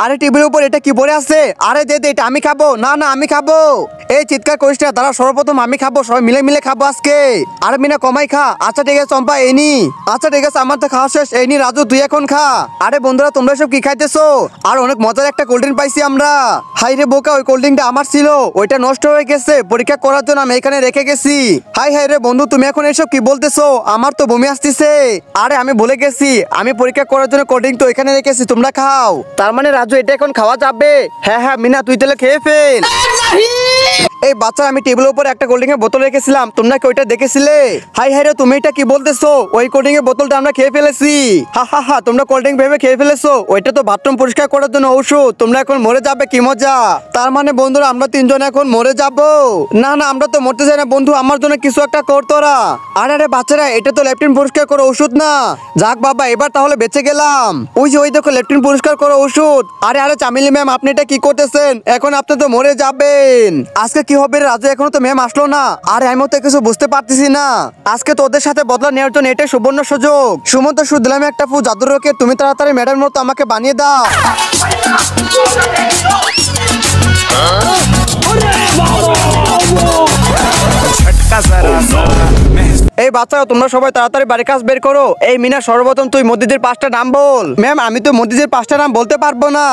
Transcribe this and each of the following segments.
আরে টেবিলের উপর এটা কি পড়ে আছে? আরে দে দে, এটা আমি খাবো। না না আমি খাবো। এই চিৎকার করিস না, দাঁড়া, সর্বপ্রথম আমি খাবো, সবাই মিলে মিলে খাবো আজকে। আরে মিনা কমাই খা। আচ্ছা ঠিক আছে চম্পা, এই নি। আচ্ছা ঠিক আছে, আমার তো খাওয়া শেষ। এই নি রাজু, তুই এখন খা। আরে বন্ধুরা, তোমরা সব কি খাইতেছো? আর অনেক মজার একটা কোল্ড ড্রিঙ্ক পাইছি আমরা। হাই রে বোকা, ওই কোল্ড ড্রিঙ্কটা আমার ছিল, ওইটা নষ্ট হয়ে গেছে, পরীক্ষা করার জন্য আমি এখানে রেখে গেছি। হাই হাই রে বন্ধু, তুমি এখন এসব কি বলতেছো? আমার তো বমি আসতেছে। আরে আমি ভুলে গেছি, আমি পরীক্ষা করার জন্য কোল্ড ড্রিঙ্ক তো এখানে রেখেছি, তোমরা খাও। তার মানে রাজু, এটা এখন খাওয়া যাবে? হ্যাঁ হ্যাঁ মিনা, তুই তাহলে খেয়ে ফেল। এই বাচ্চা, আমি টেবিলের উপর একটা কোল্ড ড্রিঙ্কের বোতল রেখেছিলাম, তোমরা কি ওইটা দেখেছিলে? হাই হাই রে, তুমি এটা কি বলতেছো? ওই কোল্ড ড্রিঙ্কের বোতলটা আমরা খেয়ে ফেলেছি। হা হা হা, তোমরা কোল্ড ড্রিঙ্ক ভেবে খেয়ে ফেলেছো? ওইটা তো বাথরুম পরিষ্কার করার জন্য ঔষধ, তোমরা এখন মরে যাবে, কি মজা। তার মানে বন্ধুরা, আমরা তিনজন এখন মরে যাব? না না, আমরা তো মরতে চাই না বন্ধু, আমার জন্য কিছু একটা কর তোরা। আরে আরে বাচ্চারা, এটা তো ল্যাপটিন পরিষ্কার করো ওষুধ না। যাক বাবা, এবার তাহলে বেঁচে গেলাম। ওই যে ওই দেখো, ল্যাপটিন পরিষ্কার করো ওষুধ। আরে আরে চামেলি ম্যাম, আপনি এটা কি করতেছেন? এখন আপনি তো মরে যাবেন। আজকে কি হবে রাজু? এখনো তো ম্যাম আসলো না। আরে আমিও তো কিছু বুঝতে পারতেছি না। আজকে তো ওদের সাথে বদলা নেওয়ার জন্য এটাই সুবর্ণ সুযোগ। সুমন্ত সুদ দিলাম একটা ফু জাদুর রকে, তুমি তাড়াতাড়ি ম্যাডাম মতো আমাকে বানিয়ে দাও। এই বাচ্চারা, তোমরা সবাই তাড়াতাড়ি বাড়ির কাজ বের করো। এই মিনা, সর্বপ্রথম তুই মোদিজির 5টা নাম বল। ম্যাম, আমি তো মোদিজির 5টা নাম বলতে পারবো না।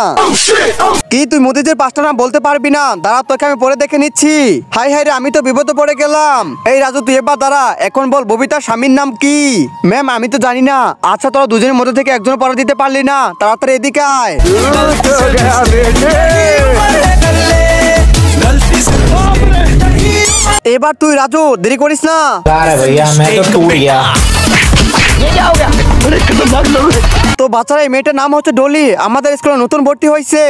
কি, তুই মোদিজির 5টা নাম বলতে পারবি না? দাঁড়া, তোকে আমি পরে দেখে নিচ্ছি। হাই হাই রে, আমি তো বিপদে পড়ে গেলাম। এই রাজু, তুই এবার দাঁড়া, এখন বল ববিতার স্বামীর নাম কি? ম্যাম, আমি তো জানি না। আচ্ছা, তোরা দুজনের মধ্যে থেকে একজন পড়া দিতে পারলি না, তাড়াতাড়ি এদিকে আয়। এবার তুই রাজু, দেরি করিস না। भैया मैं तो टूट गया। তো বাচ্চারা, এই মেয়েটার নাম হচ্ছে ডলি, আমাদের স্কুলে নতুন ভর্তি হয়েছে।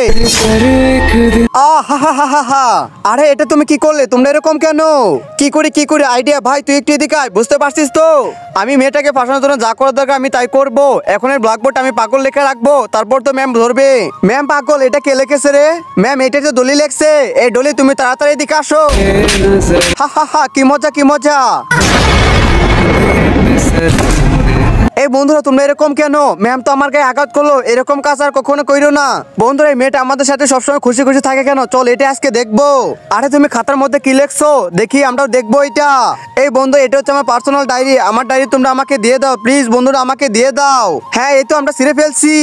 আরে এটা তুমি কি করলে? তোমরা এরকম কেন? কি করি আইডিয়া ভাই, তুই একটু এদিকে আয়, বুঝতে পারছিস তো? আমি মেয়েটাকে ফাঁসানোর জন্য যা করার দরকার আমি তাই করবো। এখন এর ব্ল্যাকবোর্ড আমি পাগল লেখা রাখবো, তারপর তো ম্যাম ধরবে। ম্যাম পাগল, এটা কে লিখেছে রে? ম্যাম, এটা তো ডলি লেখছে। এই ডলি, তুমি তাড়াতাড়ি এদিকে আসো। হা হা হা, কি মজা কি মজা। এই বন্ধুরা, তোমরা এরকম কেন? ম্যাম তো আমার গায়ে আঘাত করলো, এরকম কাজ আর কখনো কইরো না। বন্ধুরা, এই মেয়েটা আমাদের সাথে সবসময় খুশি খুশি থাকে কেন? চল এটা আজকে দেখবো। আরে তুমি খাতার মধ্যে কি লেখছো? দেখি, আমরাও দেখবো এটা। এই বন্ধু, এটা হচ্ছে আমার পার্সোনাল ডায়েরি। আমার ডায়েরি তোমরা আমাকে দিয়ে দাও প্লিজ বন্ধুরা, আমাকে দিয়ে দাও। হ্যাঁ, এই তো আমরা ছিঁড়ে ফেলছি।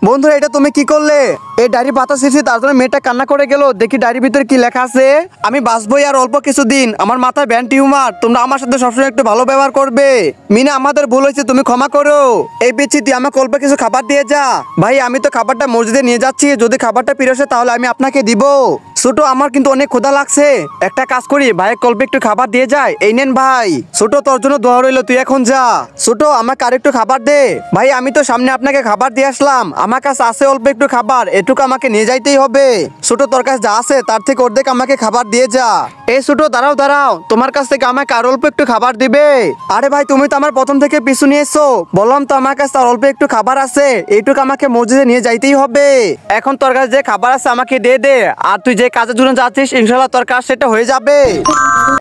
বন্ধুরা, এটা তুমি কি করলে? এই ডায়েরি পাতা ছিঁড়ছি, তার জন্য মেয়েটা কান্না করে গেল। দেখি ডায়েরির ভিতরে কি লেখা আছে। আমি বাঁচবই আর অল্প কিছুদিন, আমার মাথায় ব্যান টিউমার, তোমরা আমার সাথে সবসময় একটু ভালো ব্যবহার করবে। মিনা, আমাদের ভুল হয়েছে, তুমি ক্ষমা করো। এই পিচ্ছি, তুই আমাকে অল্প কিছু খাবার দিয়ে যা। ভাই, আমি তো খাবারটা মসজিদে নিয়ে যাচ্ছি, যদি খাবারটা পিরোসে তাহলে আমি আপনাকে দিব। ছোট, আমার কিন্তু অনেক ক্ষুধা লাগছে, একটা কাজ করি, ভাইয়ের কল্পে একটু খাবার দিয়ে যায়। এই নেন ভাই। ছোট, তোর জন্য দোয়া রইলো, তুই এখন যা। ছোট, আমাকে আর একটু খাবার দে। ভাই, আমি তো সামনে আপনাকে খাবার দিয়ে আসলাম, আমার কাছে আছে অল্প একটু খাবার, এটুকু আমাকে নিয়ে যাইতেই হবে। ছোট, তোর কাছে যা আছে তার থেকে অর্ধেক আমাকে খাবার দিয়ে যা। এই ছোট, দাঁড়াও দাঁড়াও, তোমার কাছ থেকে আমাকে আর অল্প একটু খাবার দিবে? আরে ভাই, তুমি তো আমার প্রথম থেকে পিছু নিয়েছো, বললাম তো আমার কাছে আর অল্প একটু খাবার আছে, এইটুকু আমাকে মসজিদে নিয়ে যাইতেই হবে। এখন তোর কাছে যে খাবার আছে আমাকে দিয়ে দে, আর তুই যে কাজের জন্য যাচ্ছিস ইনশাল্লাহ তোর কাজ সেটা হয়ে যাবে।